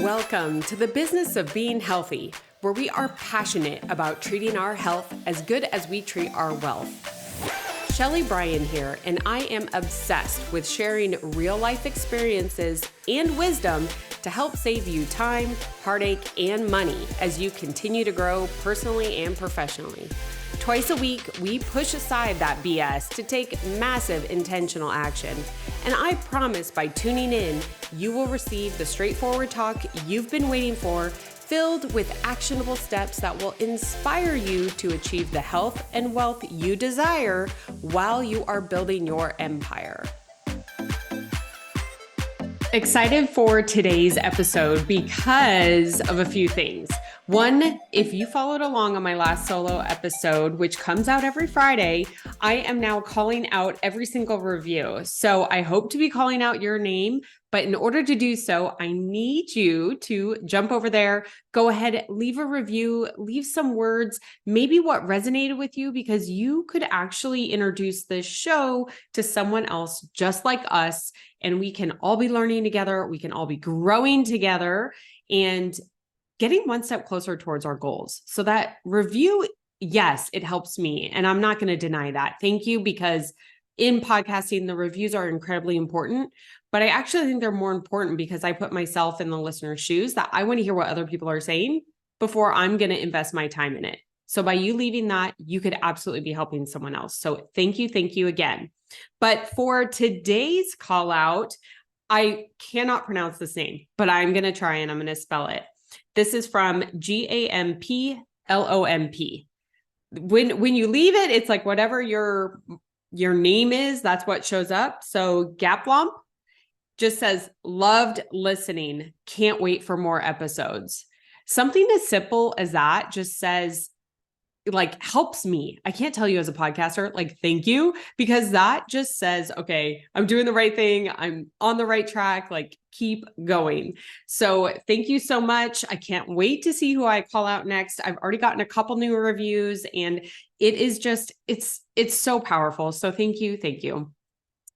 Welcome to the business of being healthy, where we are passionate about treating our health as good as we treat our wealth. Shelly Bryan here, and I am obsessed with sharing real-life experiences and wisdom to help save you time, heartache, and money as you continue to grow personally and professionally. Twice a week, we push aside that BS to take massive intentional action. And I promise by tuning in, you will receive the straightforward talk you've been waiting for, filled with actionable steps that will inspire you to achieve the health and wealth you desire while you are building your empire. Excited for today's episode because of a few things. One, if you followed along on my last solo episode, which comes out every Friday, I am now calling out every single review. So I hope to be calling out your name, but in order to do so, I need you to jump over there, go ahead, leave a review, leave some words, maybe what resonated with you, because you could actually introduce this show to someone else just like us, and we can all be learning together, we can all be growing together, and getting one step closer towards our goals. So that review, yes, it helps me. And I'm not going to deny that. Thank you, because in podcasting, the reviews are incredibly important. But I actually think they're more important because I put myself in the listener's shoes, that I want to hear what other people are saying before I'm going to invest my time in it. So by you leaving that, you could absolutely be helping someone else. So thank you again. But for today's call out, I cannot pronounce this name, but I'm going to try and I'm going to spell it. This is from GAMPLOMP. When you leave it, it's like whatever your name is, that's what shows up. So Gaplomp just says, loved listening. Can't wait for more episodes. Something as simple as that just says, like, helps me. I can't tell you as a podcaster, like, thank you, because that just says, okay, I'm doing the right thing. I'm on the right track, like, keep going. So thank you so much. I can't wait to see who I call out next. I've already gotten a couple new reviews and it is just, it's so powerful. So thank you.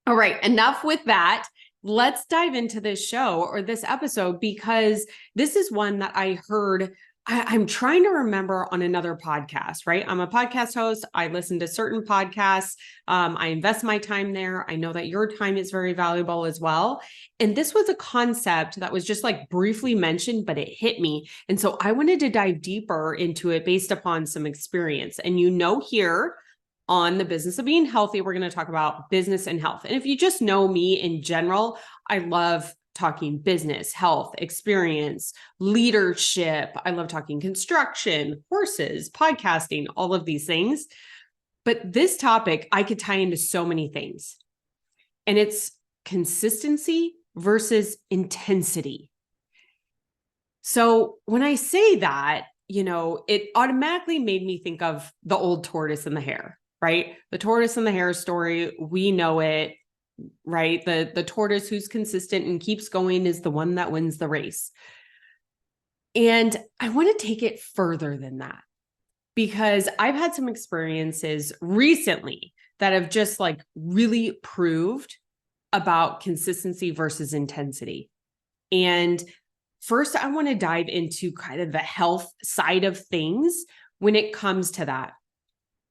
All right. Enough with that. Let's dive into this show or this episode, because this is one that I heard. I'm trying to remember on another podcast, right? I'm a podcast host. I listen to certain podcasts. I invest my time there. I know that your time is very valuable as well. And this was a concept that was just like briefly mentioned, but it hit me. And so I wanted to dive deeper into it based upon some experience. And here on the business of being healthy, we're going to talk about business and health. And if you just know me in general, I love talking business, health, experience, leadership. I love talking construction, horses, podcasting, all of these things. But this topic, I could tie into so many things. And it's consistency versus intensity. So when I say that, it automatically made me think of the old tortoise and the hare, right? The tortoise and the hare story, we know it. Right? The tortoise who's consistent and keeps going is the one that wins the race. And I want to take it further than that, because I've had some experiences recently that have just like really proved about consistency versus intensity. And first, I want to dive into kind of the health side of things when it comes to that.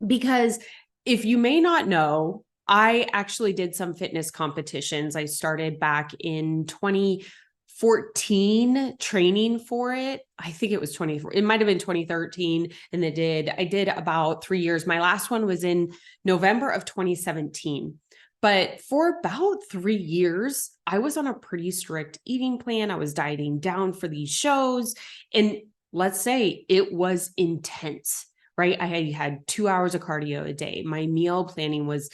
Because if you may not know, I actually did some fitness competitions. I started back in 2014 training for it. I think it was it might have been 2013. And I did about 3 years. My last one was in November of 2017. But for about 3 years, I was on a pretty strict eating plan. I was dieting down for these shows. And let's say it was intense, right? I had 2 hours of cardio a day. My meal planning was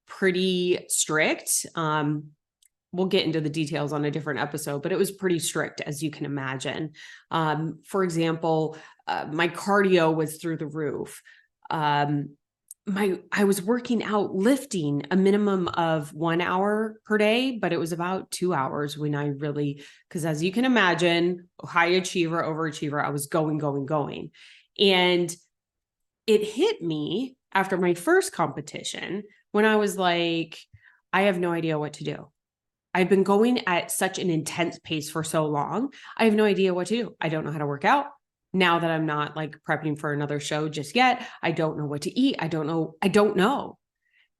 pretty strict. We'll get into the details on a different episode, but it was pretty strict, as you can imagine. For example, my cardio was through the roof. I was working out, lifting a minimum of 1 hour per day, but it was about 2 hours when because as you can imagine, high achiever, overachiever, I was going. And it hit me after my first competition when I was like, I have no idea what to do. I've been going at such an intense pace for so long. I have no idea what to do. I don't know how to work out. Now that I'm not like prepping for another show just yet, I don't know what to eat. I don't know.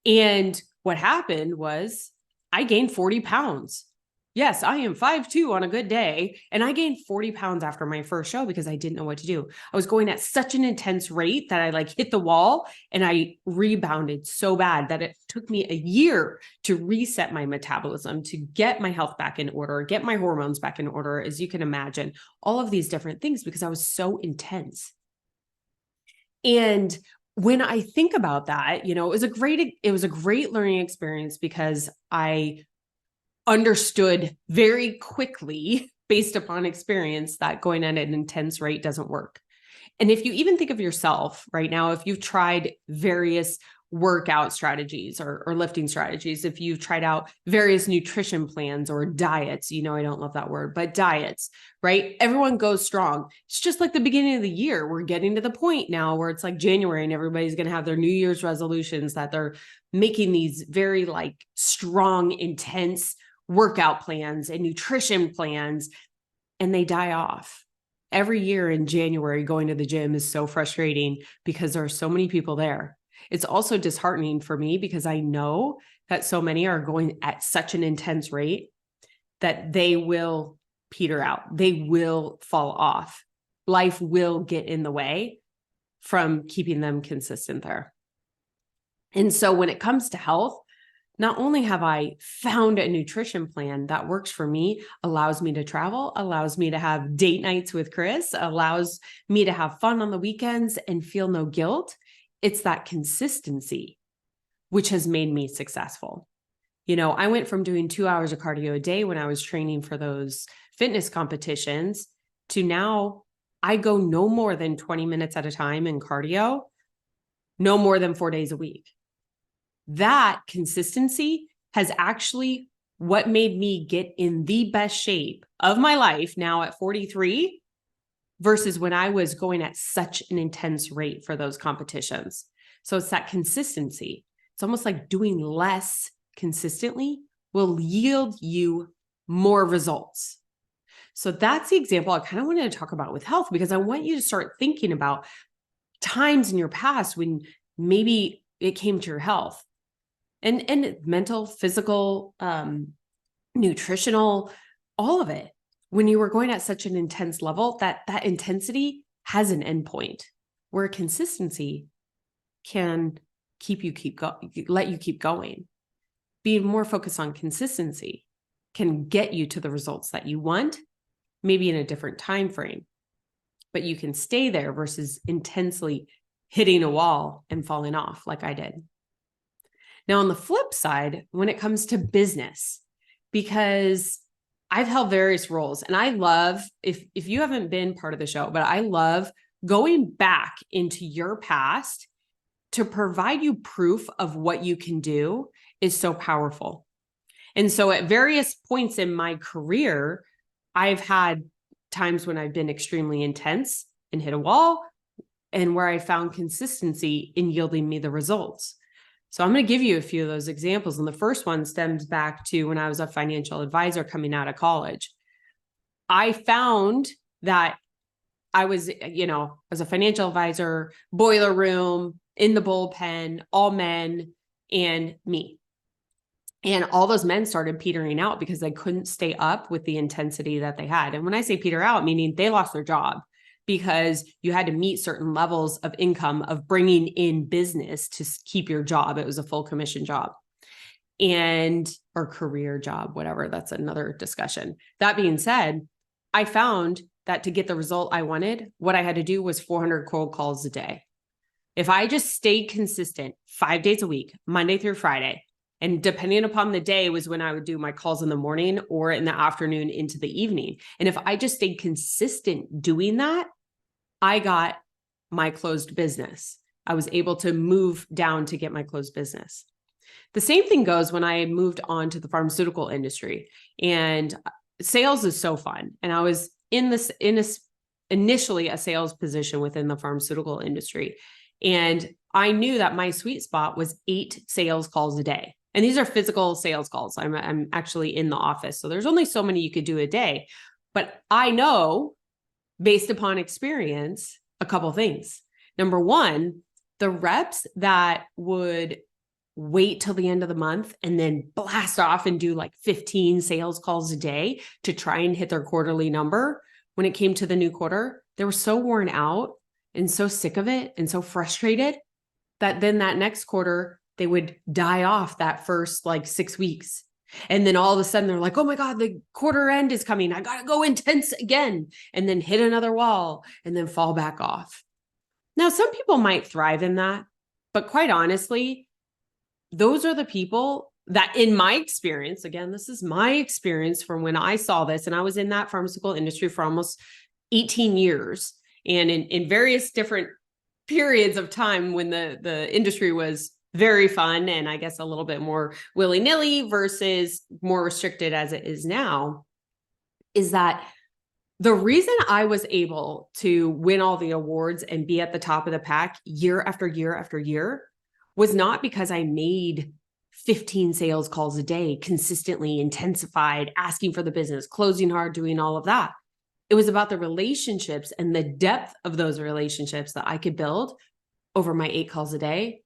And what happened was I gained 40 pounds. Yes, I am 5'2" on a good day. And I gained 40 pounds after my first show because I didn't know what to do. I was going at such an intense rate that I like hit the wall and I rebounded so bad that it took me a year to reset my metabolism, to get my health back in order, get my hormones back in order, as you can imagine, all of these different things because I was so intense. And when I think about that, it was a great learning experience because I understood very quickly, based upon experience, that going at an intense rate doesn't work. And if you even think of yourself right now, if you've tried various workout strategies or lifting strategies, if you've tried out various nutrition plans or diets, I don't love that word, but diets, right? Everyone goes strong. It's just like the beginning of the year. We're getting to the point now where it's like January and everybody's going to have their New Year's resolutions that they're making these very like strong, intense workout plans and nutrition plans, and they die off. Every year in January, going to the gym is so frustrating because there are so many people there. It's also disheartening for me because I know that so many are going at such an intense rate that they will peter out. They will fall off. Life will get in the way from keeping them consistent there. And so when it comes to health, not only have I found a nutrition plan that works for me, allows me to travel, allows me to have date nights with Chris, allows me to have fun on the weekends and feel no guilt. It's that consistency, which has made me successful. I went from doing 2 hours of cardio a day when I was training for those fitness competitions to now I go no more than 20 minutes at a time in cardio, no more than 4 days a week. That consistency has actually what made me get in the best shape of my life now at 43 versus when I was going at such an intense rate for those competitions. So it's that consistency. It's almost like doing less consistently will yield you more results. So that's the example I kind of wanted to talk about with health, because I want you to start thinking about times in your past when maybe it came to your health and mental, physical, nutritional, all of it. When you were going at such an intense level, that intensity has an endpoint, where consistency can let you keep going. Being more focused on consistency can get you to the results that you want, maybe in a different time frame, but you can stay there versus intensely hitting a wall and falling off like I did. Now, on the flip side, when it comes to business, because I've held various roles, and I love, if you haven't been part of the show, but I love going back into your past to provide you proof of what you can do is so powerful. And so at various points in my career, I've had times when I've been extremely intense and hit a wall, and where I found consistency in yielding me the results. So I'm going to give you a few of those examples. And the first one stems back to when I was a financial advisor coming out of college. I found that I was a financial advisor, boiler room, in the bullpen, all men and me. And all those men started petering out because they couldn't stay up with the intensity that they had. And when I say peter out, meaning they lost their job, because you had to meet certain levels of income of bringing in business to keep your job. It was a full commission job or career job, whatever. That's another discussion. That being said, I found that to get the result I wanted, what I had to do was 400 cold calls a day. If I just stayed consistent 5 days a week, Monday through Friday, and depending upon the day was when I would do my calls in the morning or in the afternoon into the evening. And if I just stayed consistent doing that, I got my closed business. I was able to move down to get my closed business. The same thing goes when I moved on to the pharmaceutical industry, and sales is so fun. And I was initially a sales position within the pharmaceutical industry. And I knew that my sweet spot was 8 sales calls a day. And these are physical sales calls. I'm actually in the office. So there's only so many you could do a day. But I know, based upon experience, a couple things. Number one, the reps that would wait till the end of the month and then blast off and do like 15 sales calls a day to try and hit their quarterly number, when it came to the new quarter, they were so worn out and so sick of it and so frustrated that then that next quarter, they would die off that first like 6 weeks. And then all of a sudden they're like, oh my God, the quarter end is coming. I got to go intense again, and then hit another wall and then fall back off. Now, some people might thrive in that, but quite honestly, those are the people that, in my experience, again, this is my experience from when I saw this, and I was in that pharmaceutical industry for almost 18 years. And in various different periods of time when the industry was very fun and I guess a little bit more willy-nilly versus more restricted as it is now, is that the reason I was able to win all the awards and be at the top of the pack year after year after year was not because I made 15 sales calls a day, consistently intensified, asking for the business, closing hard, doing all of that. It was about the relationships and the depth of those relationships that I could build over my 8 calls a day,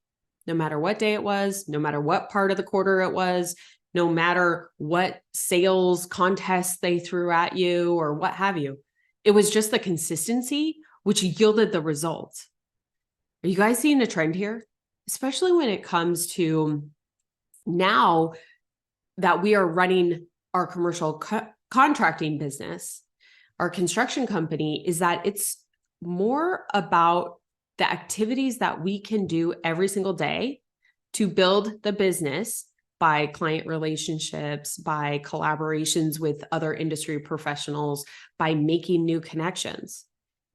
no matter what day it was, no matter what part of the quarter it was, no matter what sales contests they threw at you or what have you. It was just the consistency which yielded the results. Are you guys seeing a trend here? Especially when it comes to now that we are running our commercial contracting business, our construction company, is that it's more about the activities that we can do every single day to build the business by client relationships, by collaborations with other industry professionals, by making new connections.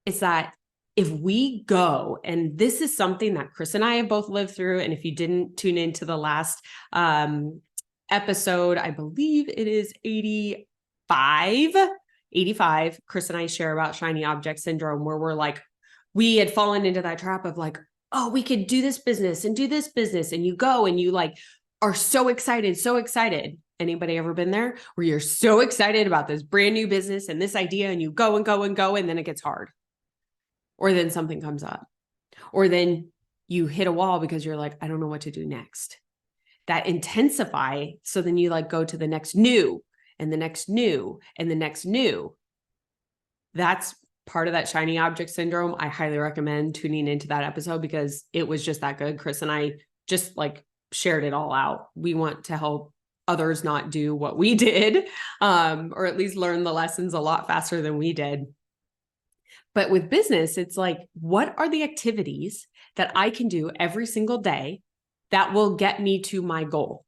It's that if we go, and this is something that Chris and I have both lived through, and if you didn't tune into the last episode, I believe it is 85, Chris and I share about shiny object syndrome, where we're like, we had fallen into that trap of like, oh, we could do this business and do this business. And you go and you like are so excited, so excited. Anybody ever been there where you're so excited about this brand new business and this idea, and you go and go and go, and then it gets hard. Or then something comes up, or then you hit a wall because you're like, I don't know what to do next. That intensify. So then you like go to the next new and the next new and the next new. That's part of that shiny object syndrome. I highly recommend tuning into that episode because it was just that good. Chris and I just like shared it all out. We want to help others not do what we did, or at least learn the lessons a lot faster than we did. But with business, it's like, what are the activities that I can do every single day that will get me to my goal?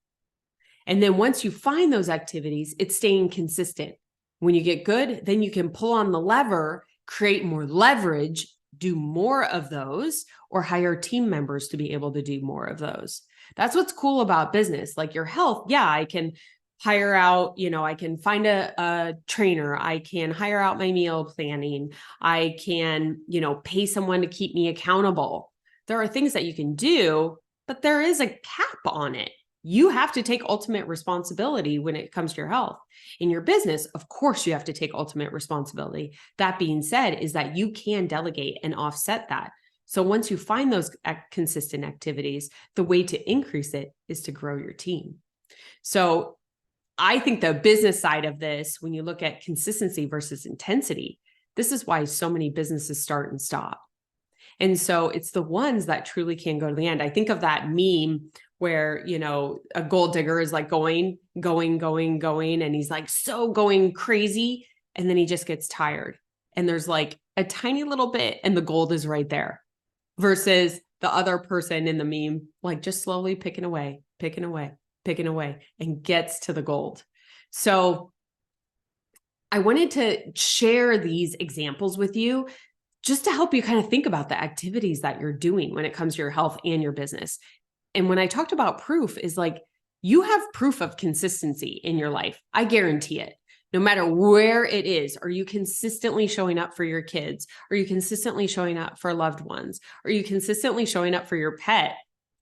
And then once you find those activities, it's staying consistent. When you get good, then you can pull on the lever, create more leverage, do more of those, or hire team members to be able to do more of those. That's what's cool about business. Like your health, yeah, I can hire out, I can find a trainer. I can hire out my meal planning. I can, pay someone to keep me accountable. There are things that you can do, but there is a cap on it. You have to take ultimate responsibility when it comes to your health. In your business, of course, you have to take ultimate responsibility. That being said, is that you can delegate and offset that. So once you find those consistent activities, the way to increase it is to grow your team. So I think the business side of this, when you look at consistency versus intensity, this is why so many businesses start and stop. And so it's the ones that truly can go to the end. I think of that meme where, a gold digger is like going, and he's like so going crazy. And then he just gets tired. And there's like a tiny little bit and the gold is right there, versus the other person in the meme, like just slowly picking away, and gets to the gold. So I wanted to share these examples with you just to help you kind of think about the activities that you're doing when it comes to your health and your business. And when I talked about proof, is like, you have proof of consistency in your life. I guarantee it. No matter where it is, are you consistently showing up for your kids? Are you consistently showing up for loved ones? Are you consistently showing up for your pet?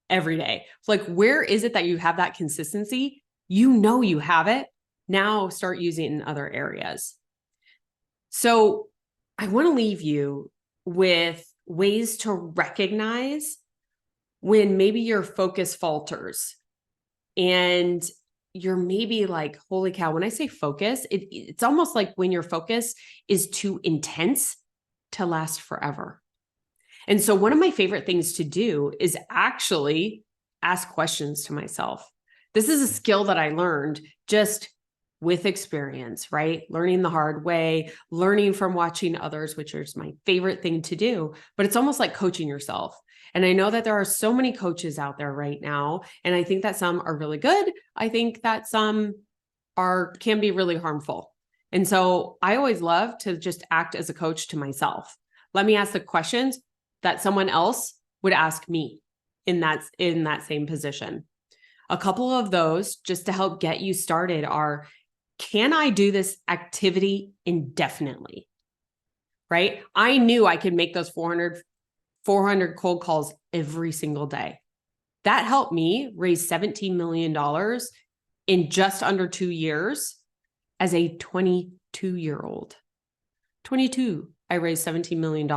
every day. Like, where is it that you have that consistency? You know you have it. Now start using it in other areas. So I want to leave you with ways to recognize when maybe your focus falters and you're maybe like, holy cow, when I say focus, it's almost like when your focus is too intense to last forever. And so one of my favorite things to do is actually ask questions to myself. This is a skill that I learned just with experience, right? Learning the hard way, learning from watching others, which is my favorite thing to do, but it's almost like coaching yourself. And I know that there are so many coaches out there right now, and I think that some are really good. I think that some can be really harmful. And so I always love to just act as a coach to myself. Let me ask the questions that someone else would ask me in that same position. A couple of those just to help get you started are, can I do this activity indefinitely? Right? I knew I could make those 400 cold calls every single day. That helped me raise $17 million in just under 2 years as a 22-year-old. 22, I raised $17 million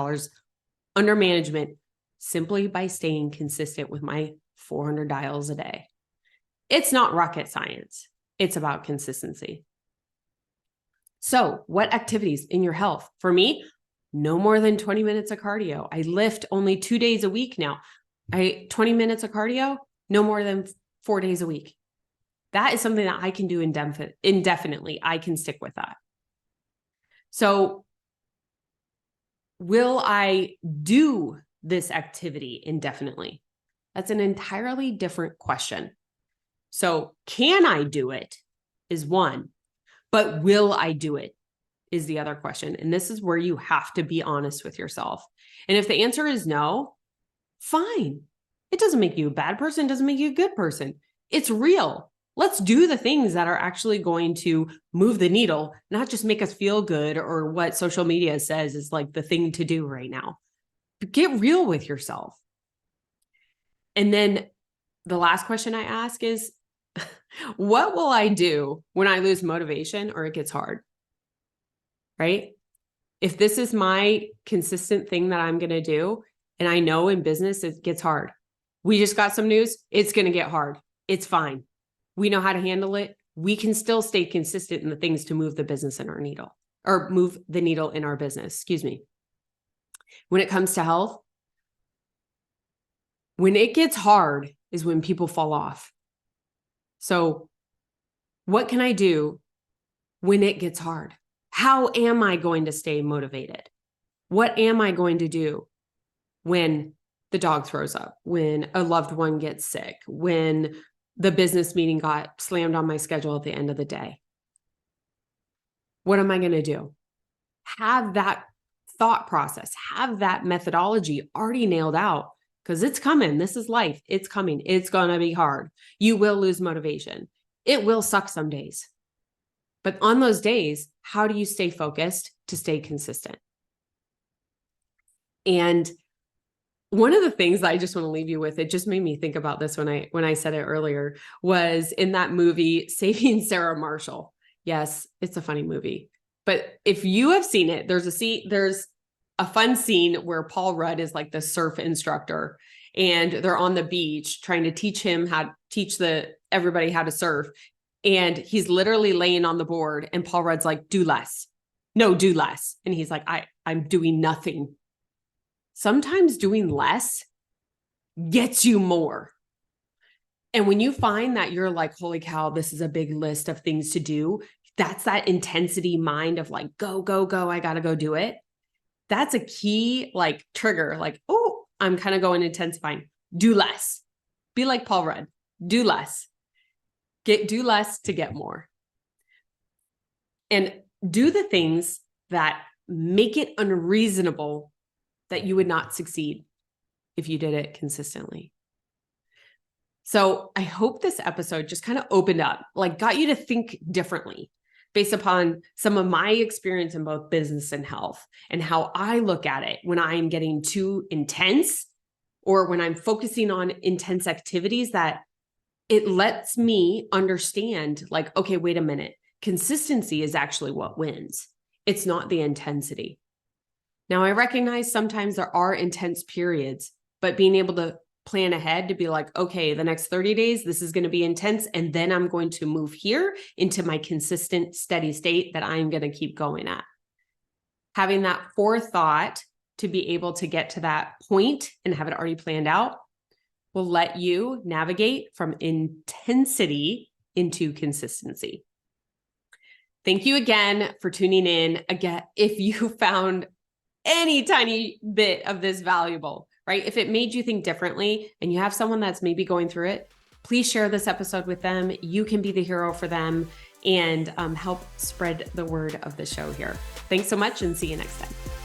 under management simply by staying consistent with my 400 dials a day. It's not rocket science. It's about consistency. So what activities in your health? For me, no more than 20 minutes of cardio. I lift only 2 days a week now. 20 minutes of cardio, no more than 4 days a week. That is something that I can do indefinitely. I can stick with that. So will I do this activity indefinitely? That's an entirely different question. So can I do it is one, but will I do it is the other question. And this is where you have to be honest with yourself. And if the answer is no, fine. It doesn't make you a bad person, doesn't make you a good person. It's real. Let's do the things that are actually going to move the needle, not just make us feel good or what social media says is like the thing to do right now. But get real with yourself. And then the last question I ask is, what will I do when I lose motivation or it gets hard? Right? If this is my consistent thing that I'm going to do, and I know in business it gets hard. We just got some news. It's going to get hard. It's fine. We know how to handle it. We can still stay consistent in the things to move the business in our needle, or move the needle in our business. Excuse me. When it comes to health, when it gets hard is when people fall off. So what can I do when it gets hard? How am I going to stay motivated? What am I going to do when the dog throws up, when a loved one gets sick, when the business meeting got slammed on my schedule at the end of the day? What am I going to do? Have that thought process, have that methodology already nailed out, because it's coming. This is life. It's coming. It's going to be hard. You will lose motivation. It will suck some days. But on those days, how do you stay focused to stay consistent? And one of the things that I just want to leave you with, it just made me think about this when I said it earlier, was in that movie, Saving Sarah Marshall. Yes, it's a funny movie. But if you have seen it, there's a fun scene where Paul Rudd is like the surf instructor, and they're on the beach trying to teach everybody how to surf. And he's literally laying on the board, and Paul Rudd's like, do less. No, do less. And he's like, I'm doing nothing. Sometimes doing less gets you more. And when you find that you're like, holy cow, this is a big list of things to do, that's that intensity mind of like, go, go, go, I got to go do it. That's a key like trigger, like, oh, I'm kind of going intensifying. Do less. Be like Paul Rudd. Do less. Do less to get more. And do the things that make it unreasonable that you would not succeed if you did it consistently. So I hope this episode just kind of opened up, like got you to think differently based upon some of my experience in both business and health, and how I look at it when I am getting too intense or when I'm focusing on intense activities, that it lets me understand like, okay, wait a minute. Consistency is actually what wins. It's not the intensity. Now, I recognize sometimes there are intense periods, but being able to plan ahead to be like, okay, the next 30 days, this is going to be intense. And then I'm going to move here into my consistent, steady state that I'm going to keep going at. Having that forethought to be able to get to that point and have it already planned out will let you navigate from intensity into consistency. Thank you again for tuning in. Again, if you found any tiny bit of this valuable, right? If it made you think differently and you have someone that's maybe going through it, please share this episode with them. You can be the hero for them and help spread the word of the show here. Thanks so much and see you next time.